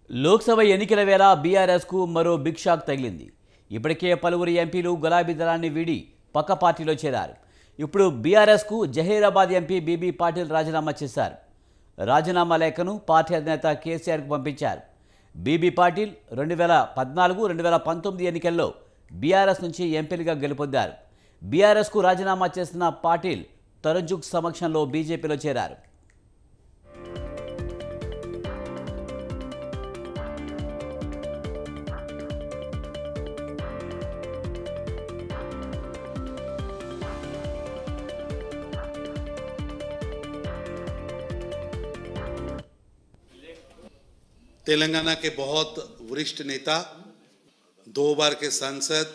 లోక్సభ ఎన్నికల వేళ బీఆర్ఎస్కు మరో బిగ్ షాక్ తగిలింది. ఇప్పటికే పలువురు ఎంపీలు గులాబీ దళాన్ని వీడి పక్క పార్టీలో చేరారు. ఇప్పుడు బీఆర్ఎస్కు జహీరాబాద్ ఎంపీ బీబీ పాటిల్ రాజీనామా చేశారు. రాజీనామా లేఖను పార్టీ అధినేత కేసీఆర్కు పంపించారు. బీబీ పాటిల్ 2014-2019 ఎన్నికల్లో బీఆర్ఎస్ నుంచి ఎంపీలుగా గెలుపొందారు. బీఆర్ఎస్కు రాజీనామా చేసిన పాటిల్ తరుణ్ సమక్షంలో బీజేపీలో చేరారు. तेलंगाना के बहुत वरिष्ठ नेता, 2 बार के सांसद,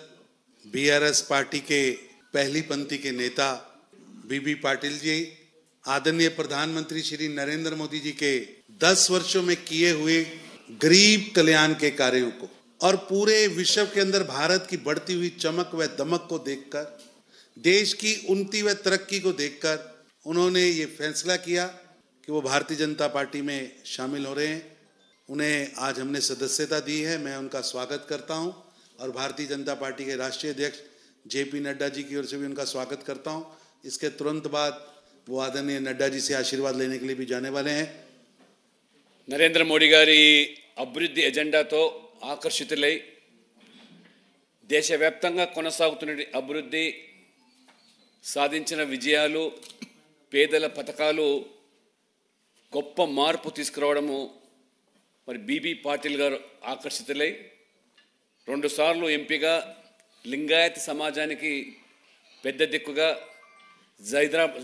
बीआरएस पार्टी के पहली पंक्ति के नेता बीबी पाटिल जी, आदरणीय प्रधानमंत्री श्री नरेंद्र मोदी जी के 10 वर्षों में किए हुए गरीब कल्याण के कार्यों को और पूरे विश्व के अंदर भारत की बढ़ती हुई चमक व दमक को देखकर, देश की उन्नति व तरक्की को देखकर उन्होंने ये फैसला किया कि वो भारतीय जनता पार्टी में शामिल हो रहे हैं। उन्हें आज हमने सदस्यता दी है। मैं उनका स्वागत करता हूं और भारतीय जनता पार्टी के राष्ट्रीय अध्यक्ष जेपी नड्डा जी की ओर से भी उनका स्वागत करता हूं। इसके तुरंत बाद वो आदरणीय नड्डा जी से आशीर्वाद लेने के लिए भी जाने वाले हैं। नरेंद्र मोदी गारी अभिवृद्धि एजेंडा तो आकर्षितुलై దేశవ్యాప్తంగా కొనసాగుతున్న అభివృద్ధి, సాధించిన విజయాలు, పేదల పథకాలు గొప్ప మార్పు తీసుకురావడము మరి బీబీ పాటిల్ గారు ఆకర్షితులై 2 సార్లు ఎంపీగా లింగాయత్ సమాజానికి పెద్ద దిక్కుగా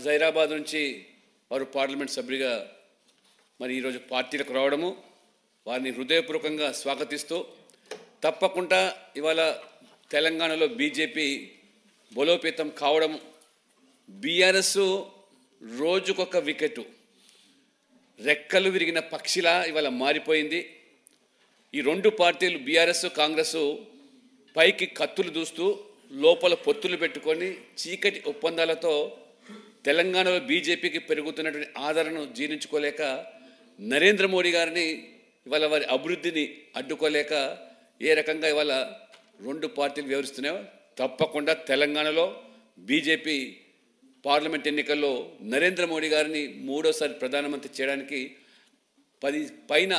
జైరాబాద్ నుంచి వారు పార్లమెంట్ సభ్యుడిగా మరి ఈరోజు పార్టీలకు రావడము వారిని హృదయపూర్వకంగా స్వాగతిస్తూ, తప్పకుండా ఇవాళ తెలంగాణలో బీజేపీ బలోపేతం కావడం, బీఆర్ఎస్ రోజుకొక వికెట్, రెక్కలు విరిగిన పక్షిలా ఇవాళ మారిపోయింది. ఈ 2 పార్టీలు బీఆర్ఎస్ కాంగ్రెస్ పైకి కత్తులు దూస్తూ లోపల పొత్తులు పెట్టుకొని చీకటి ఒప్పందాలతో తెలంగాణలో బీజేపీకి పెరుగుతున్నటువంటి ఆదరణను జీర్ణించుకోలేక, నరేంద్ర మోడీ గారిని ఇవాళ వారి అభివృద్ధిని అడ్డుకోలేక ఏ రకంగా ఇవాళ 2 పార్టీలు వ్యవహరిస్తున్నాయో, తప్పకుండా తెలంగాణలో బీజేపీ పార్లమెంట్ ఎన్నికల్లో నరేంద్ర మోడీ గారిని 3వసారి ప్రధానమంత్రి చేయడానికి 10 పైన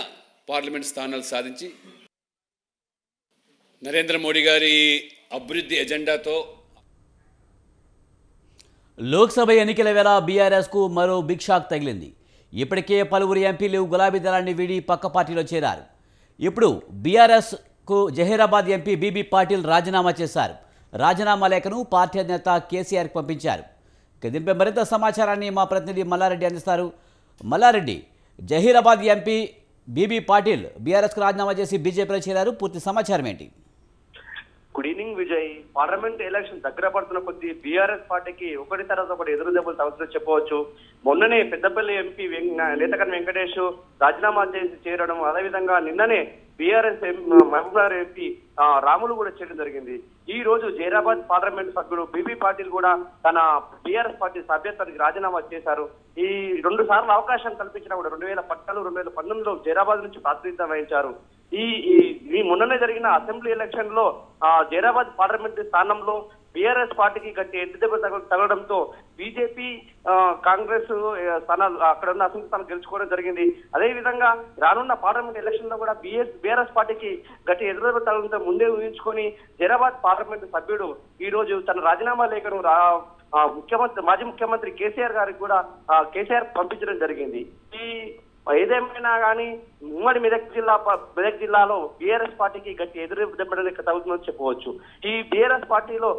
పార్లమెంట్ స్థానాలు సాధించి నరేంద్ర మోడీ గారి అభివృద్ధి ఎజెండాతో లోక్సభ ఎన్నికల వేళ బీఆర్ఎస్కు మరో బిగ్ షాక్ తగిలింది. ఇప్పటికే పలువురు ఎంపీలు గులాబీ దళాన్ని వీడి పక్క పార్టీలో చేరారు. ఇప్పుడు బీఆర్ఎస్కు జహీరాబాద్ ఎంపీ బీబీ పాటిల్ రాజీనామా చేశారు. రాజీనామా లేఖను పార్టీ అధినేత కేసీఆర్కి పంపించారు. దీనిపై మరింత సమాచారాన్ని మా ప్రతినిధి మల్లారెడ్డి అందిస్తారు. మల్లారెడ్డి, జహీరాబాద్ ఎంపీ బీబీ పాటిల్ బీఆర్ఎస్కు రాజీనామా చేసి బీజేపీలో చేరారు. పూర్తి సమాచారం ఏంటి? Good evening Vijay. Parliament election దగ్గర పడుతున్న కొద్దీ బీఆర్ఎస్ పార్టీకి ఒకటి తర్వాత ఒకటి ఎదురు దెబ్బలు తగ్గుతుందని చెప్పవచ్చు. మొన్ననే పెద్దపల్లి ఎంపీ నేతకన్ వెంకటేష్ రాజీనామా చేసి చేరడం, అదేవిధంగా నిన్ననే బీఆర్ఎస్ మహబూబ్నగర్ ఎంపీ రాములు కూడా చేయడం జరిగింది. ఈ రోజు జైరాబాద్ పార్లమెంట్ సభ్యుడు బీబీ పాటిల్ కూడా తన బీఆర్ఎస్ పార్టీ సభ్యత్వానికి రాజీనామా చేశారు. ఈ 2 సార్లు అవకాశం కల్పించినా కూడా 2014, 2019లో జైరాబాద్ నుంచి ప్రాతినిధ్యం వహించారు. ఈ మొన్ననే జరిగిన అసెంబ్లీ ఎలక్షన్ లో జైరాబాద్ పార్లమెంట్ స్థానంలో బీఆర్ఎస్ పార్టీకి గట్టి ఎడ్డుదెబ్బ తగలడంతో బీజేపీ కాంగ్రెస్ స్థానాలు అక్కడ ఉన్న అసెంబ్లీ స్థానం గెలుచుకోవడం జరిగింది. అదేవిధంగా రానున్న పార్లమెంట్ ఎలక్షన్ లో కూడా బీఆర్ఎస్ పార్టీకి గట్టి ఎదురుదెబ్బ తగలడంతో ముందే ఊహించుకొని జైరాబాద్ పార్లమెంట్ సభ్యుడు ఈ రోజు తన రాజీనామా లేఖను మాజీ ముఖ్యమంత్రి కేసీఆర్ గారికి కూడా కేసీఆర్ పంపించడం జరిగింది. ఏదేమైనా కానీ ఉమ్మడి మెదక్ జిల్లాలో బీఆర్ఎస్ పార్టీకి గట్టి ఎదురు దెబ్బడానికి తగ్గుతుందని చెప్పవచ్చు. ఈ బీఆర్ఎస్ పార్టీలో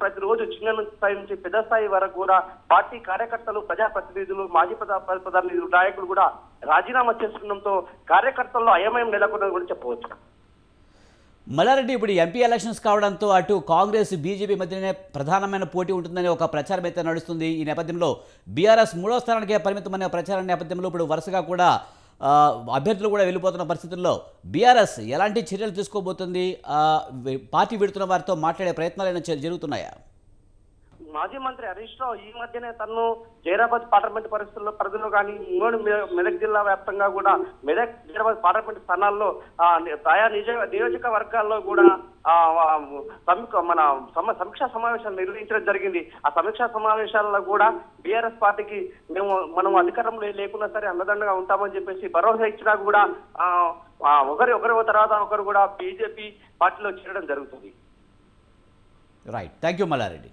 ప్రతిరోజు చిన్న స్థాయి నుంచి పెద్ద స్థాయి వరకు కూడా పార్టీ కార్యకర్తలు, ప్రజాప్రతినిధులు, మాజీ ప్రధానిధులు, నాయకులు కూడా రాజీనామా చేసుకోవడంతో కార్యకర్తల్లో అయోమయం నెలకొన్నదని కూడా చెప్పవచ్చు. మల్లారెడ్డి, ఇప్పుడు ఎంపీ ఎలక్షన్స్ కావడంతో అటు కాంగ్రెస్ బీజేపీ మధ్యనే ప్రధానమైన పోటీ ఉంటుందని ఒక ప్రచారం అయితే నడుస్తుంది. ఈ నేపథ్యంలో బీఆర్ఎస్ 3వ స్థానానికే పరిమితమనే ప్రచారం నేపథ్యంలో ఇప్పుడు వరుసగా కూడా అభ్యర్థులు కూడా వెళ్ళిపోతున్న పరిస్థితుల్లో బీఆర్ఎస్ ఎలాంటి చర్యలు తీసుకోబోతుంది? పార్టీ విడుతున్న వారితో మాట్లాడే ప్రయత్నాలు జరుగుతున్నాయా? మాజీ మంత్రి హరీష్ రావు ఈ మధ్యనే తను జైరాబాద్ పార్లమెంట్ పరిధిలో కానీ ఇంకోటి మెదక్ జిల్లా వ్యాప్తంగా కూడా మెదక్ జైరాబాద్ పార్లమెంట్ స్థానాల్లో ఆయా నియోజకవర్గాల్లో కూడా సమీక్షా సమావేశాలు నిర్వహించడం జరిగింది. ఆ సమీక్షా సమావేశాల్లో కూడా బీఆర్ఎస్ పార్టీకి మనం అధికారంలో లేకున్నా సరే అండదండగా ఉంటామని చెప్పేసి భరోసా ఇచ్చినా కూడా ఒకరి తర్వాత ఒకరు కూడా బీజేపీ పార్టీలో చేరడం జరుగుతుంది. Right, thank you Mallareddy.